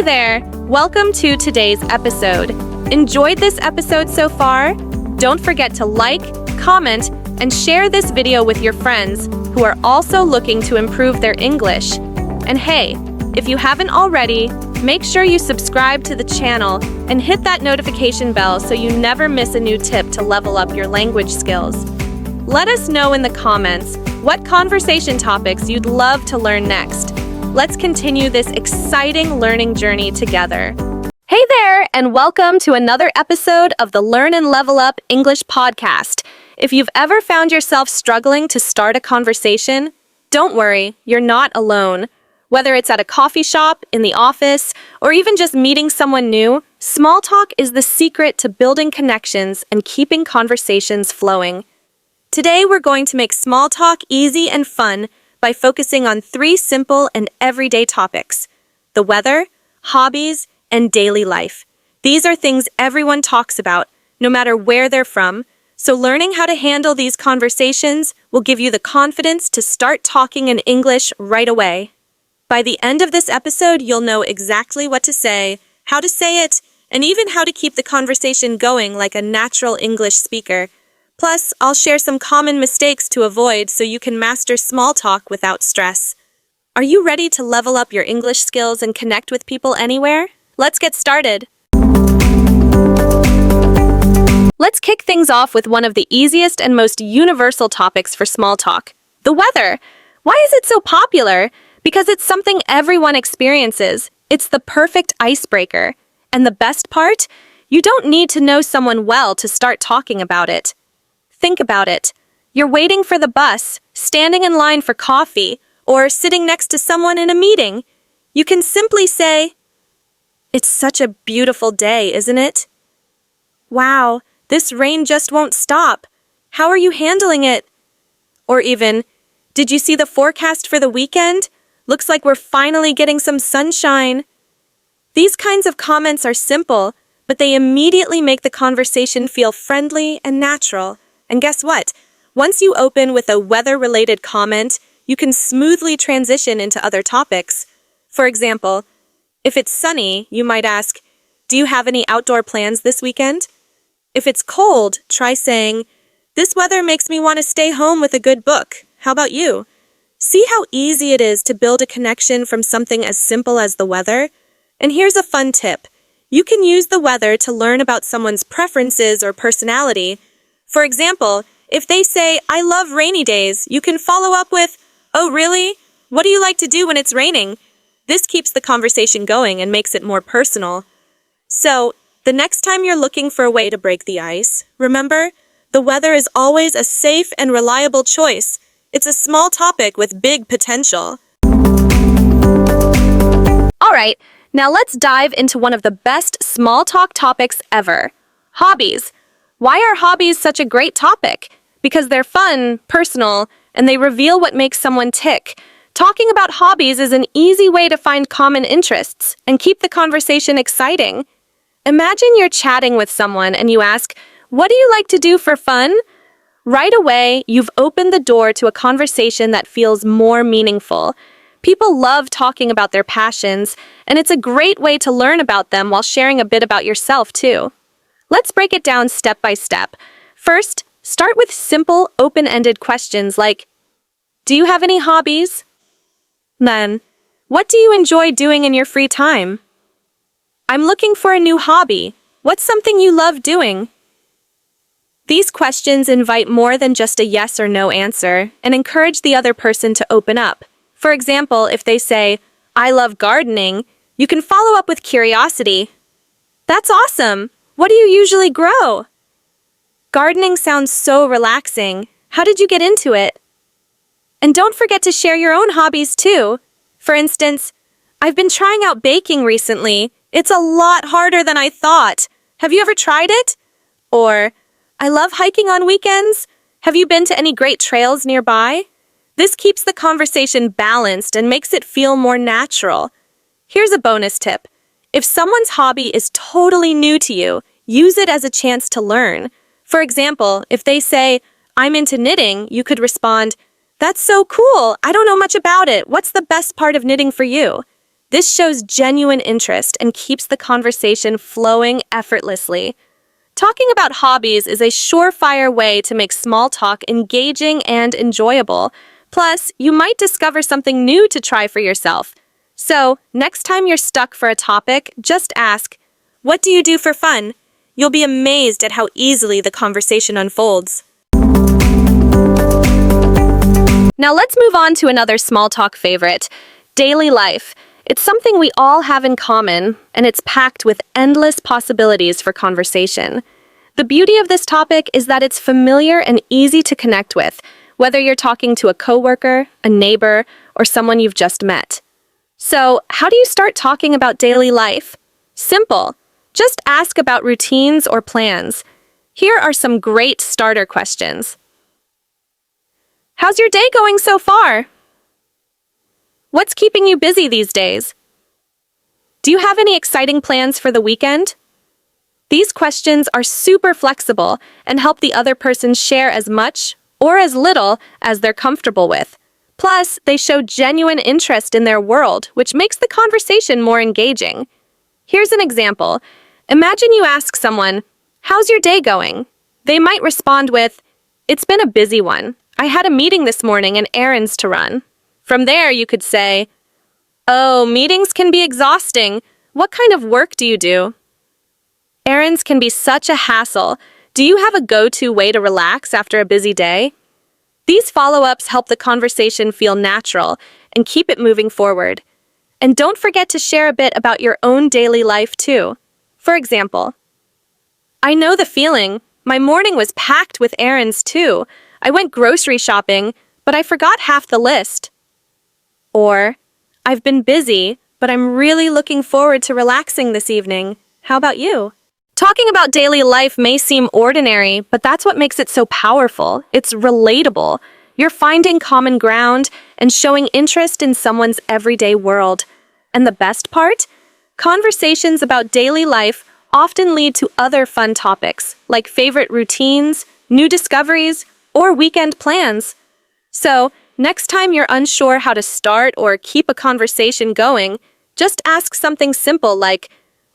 Hey there! Welcome to today's episode. Enjoyed this episode so far? Don't forget to like, comment, and share this video with your friends who are also looking to improve their English. And hey, if you haven't already, make sure you subscribe to the channel and hit that notification bell so you never miss a new tip to level up your language skills. Let us know in the comments what conversation topics you'd love to learn next. Let's continue this exciting learning journey together. Hey there, and welcome to another episode of the Learn and Level Up English podcast. If you've ever found yourself struggling to start a conversation, don't worry, you're not alone. Whether it's at a coffee shop, in the office, or even just meeting someone new, small talk is the secret to building connections and keeping conversations flowing. Today, we're going to make small talk easy and fun by focusing on 3 simple and everyday topics: the weather, hobbies, and daily life. These are things everyone talks about, no matter where they're from, so learning how to handle these conversations will give you the confidence to start talking in English right away. By the end of this episode, you'll know exactly what to say, how to say it, and even how to keep the conversation going like a natural English speaker. Plus, I'll share some common mistakes to avoid so you can master small talk without stress. Are you ready to level up your English skills and connect with people anywhere? Let's get started. Let's kick things off with one of the easiest and most universal topics for small talk: the weather. Why is it so popular? Because it's something everyone experiences. It's the perfect icebreaker. And the best part? You don't need to know someone well to start talking about it. Think about it. You're waiting for the bus, standing in line for coffee, or sitting next to someone in a meeting. You can simply say, "It's such a beautiful day, isn't it? Wow, this rain just won't stop. How are you handling it?" Or even, "Did you see the forecast for the weekend? Looks like we're finally getting some sunshine." These kinds of comments are simple, but they immediately make the conversation feel friendly and natural. And guess what? Once you open with a weather-related comment, you can smoothly transition into other topics. For example, if it's sunny, you might ask, "Do you have any outdoor plans this weekend?" If it's cold, try saying, "This weather makes me want to stay home with a good book. How about you?" See how easy it is to build a connection from something as simple as the weather? And here's a fun tip. You can use the weather to learn about someone's preferences or personality. For example, if they say, "I love rainy days," you can follow up with, "Oh, really? What do you like to do when it's raining?" This keeps the conversation going and makes it more personal. So, the next time you're looking for a way to break the ice, remember, the weather is always a safe and reliable choice. It's a small topic with big potential. All right, now let's dive into one of the best small talk topics ever: hobbies. Why are hobbies such a great topic? Because they're fun, personal, and they reveal what makes someone tick. Talking about hobbies is an easy way to find common interests and keep the conversation exciting. Imagine you're chatting with someone and you ask, "What do you like to do for fun?" Right away, you've opened the door to a conversation that feels more meaningful. People love talking about their passions, and it's a great way to learn about them while sharing a bit about yourself, too. Let's break it down step by step. First, start with simple, open-ended questions like, "Do you have any hobbies?" Then, "What do you enjoy doing in your free time?" "I'm looking for a new hobby. What's something you love doing?" These questions invite more than just a yes or no answer and encourage the other person to open up. For example, if they say, "I love gardening," you can follow up with curiosity. "That's awesome! What do you usually grow?" "Gardening sounds so relaxing. How did you get into it?" And don't forget to share your own hobbies too. For instance, "I've been trying out baking recently. It's a lot harder than I thought. Have you ever tried it?" Or, "I love hiking on weekends. Have you been to any great trails nearby?" This keeps the conversation balanced and makes it feel more natural. Here's a bonus tip. If someone's hobby is totally new to you, use it as a chance to learn. For example, if they say, "I'm into knitting," you could respond, "That's so cool. I don't know much about it. What's the best part of knitting for you?" This shows genuine interest and keeps the conversation flowing effortlessly. Talking about hobbies is a surefire way to make small talk engaging and enjoyable. Plus, you might discover something new to try for yourself. So, next time you're stuck for a topic, just ask, "What do you do for fun?" You'll be amazed at how easily the conversation unfolds. Now let's move on to another small talk favorite, daily life. It's something we all have in common, and it's packed with endless possibilities for conversation. The beauty of this topic is that it's familiar and easy to connect with, whether you're talking to a coworker, a neighbor, or someone you've just met. So, how do you start talking about daily life? Simple. Just ask about routines or plans. Here are some great starter questions. How's your day going so far? What's keeping you busy these days? Do you have any exciting plans for the weekend? These questions are super flexible and help the other person share as much or as little as they're comfortable with. Plus, they show genuine interest in their world, which makes the conversation more engaging. Here's an example. Imagine you ask someone, "How's your day going?" They might respond with, "It's been a busy one. I had a meeting this morning and errands to run." From there, you could say, "Oh, meetings can be exhausting. What kind of work do you do?" Errands can be such a hassle. Do you have a go-to way to relax after a busy day? These follow-ups help the conversation feel natural and keep it moving forward. And don't forget to share a bit about your own daily life, too. For example, "I know the feeling. My morning was packed with errands, too. I went grocery shopping, but I forgot half the list." Or, "I've been busy, but I'm really looking forward to relaxing this evening. How about you?" Talking about daily life may seem ordinary, but that's what makes it so powerful. It's relatable. You're finding common ground and showing interest in someone's everyday world. And the best part? Conversations about daily life often lead to other fun topics, like favorite routines, new discoveries, or weekend plans. So, next time you're unsure how to start or keep a conversation going, just ask something simple like,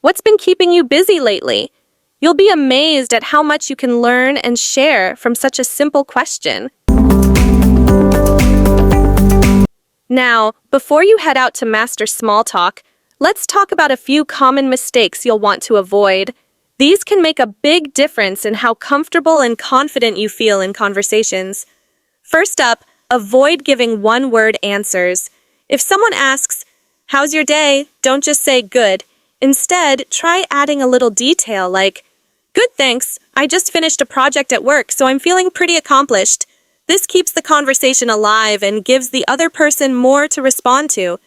"What's been keeping you busy lately?" You'll be amazed at how much you can learn and share from such a simple question. Now, before you head out to master small talk, let's talk about a few common mistakes you'll want to avoid. These can make a big difference in how comfortable and confident you feel in conversations. First up, avoid giving one-word answers. If someone asks, "How's your day?" don't just say "good." Instead, try adding a little detail like, "Good, thanks. I just finished a project at work, so I'm feeling pretty accomplished." This keeps the conversation alive and gives the other person more to respond to.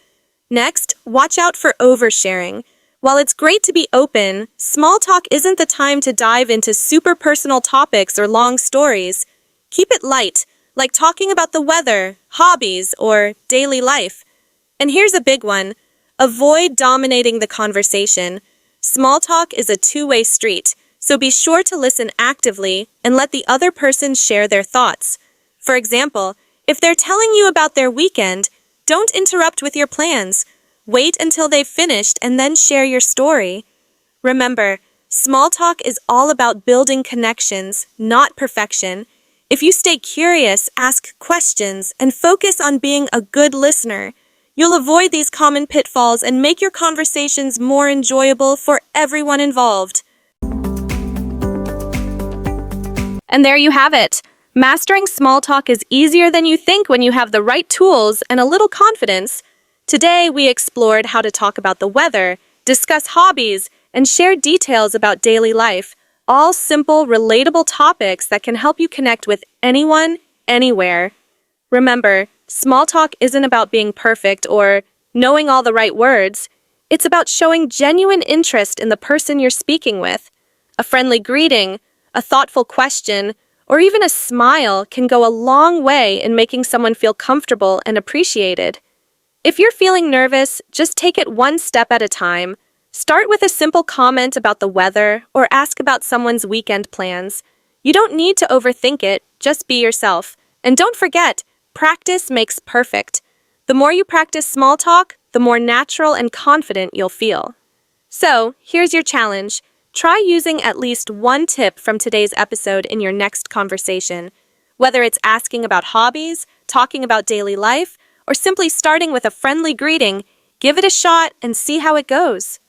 Next, watch out for oversharing. While it's great to be open, small talk isn't the time to dive into super personal topics or long stories. Keep it light, like talking about the weather, hobbies, or daily life. And here's a big one. Avoid dominating the conversation. Small talk is a two-way street, so be sure to listen actively and let the other person share their thoughts. For example, if they're telling you about their weekend, don't interrupt with your plans. Wait until they've finished and then share your story. Remember, small talk is all about building connections, not perfection. If you stay curious, ask questions, and focus on being a good listener, you'll avoid these common pitfalls and make your conversations more enjoyable for everyone involved. And there you have it. Mastering small talk is easier than you think when you have the right tools and a little confidence. Today, we explored how to talk about the weather, discuss hobbies, and share details about daily life. All simple, relatable topics that can help you connect with anyone, anywhere. Remember, small talk isn't about being perfect or knowing all the right words. It's about showing genuine interest in the person you're speaking with. A friendly greeting, a thoughtful question, or even a smile can go a long way in making someone feel comfortable and appreciated. If you're feeling nervous, just take it one step at a time. Start with a simple comment about the weather or ask about someone's weekend plans. You don't need to overthink it, just be yourself. And don't forget, practice makes perfect. The more you practice small talk, the more natural and confident you'll feel. So, here's your challenge. Try using at least one tip from today's episode in your next conversation. Whether it's asking about hobbies, talking about daily life, or simply starting with a friendly greeting, give it a shot and see how it goes.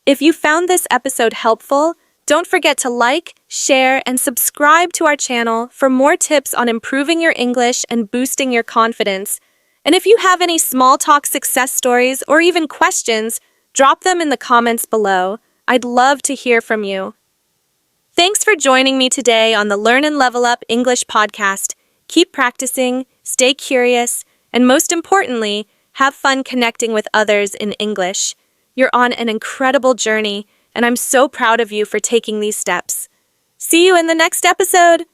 If you found this episode helpful, don't forget to like, share, and subscribe to our channel for more tips on improving your English and boosting your confidence. And if you have any small talk success stories or even questions, drop them in the comments below. I'd love to hear from you. Thanks for joining me today on the Learn and Level Up English podcast. Keep practicing, stay curious, and most importantly, have fun connecting with others in English. You're on an incredible journey, and I'm so proud of you for taking these steps. See you in the next episode!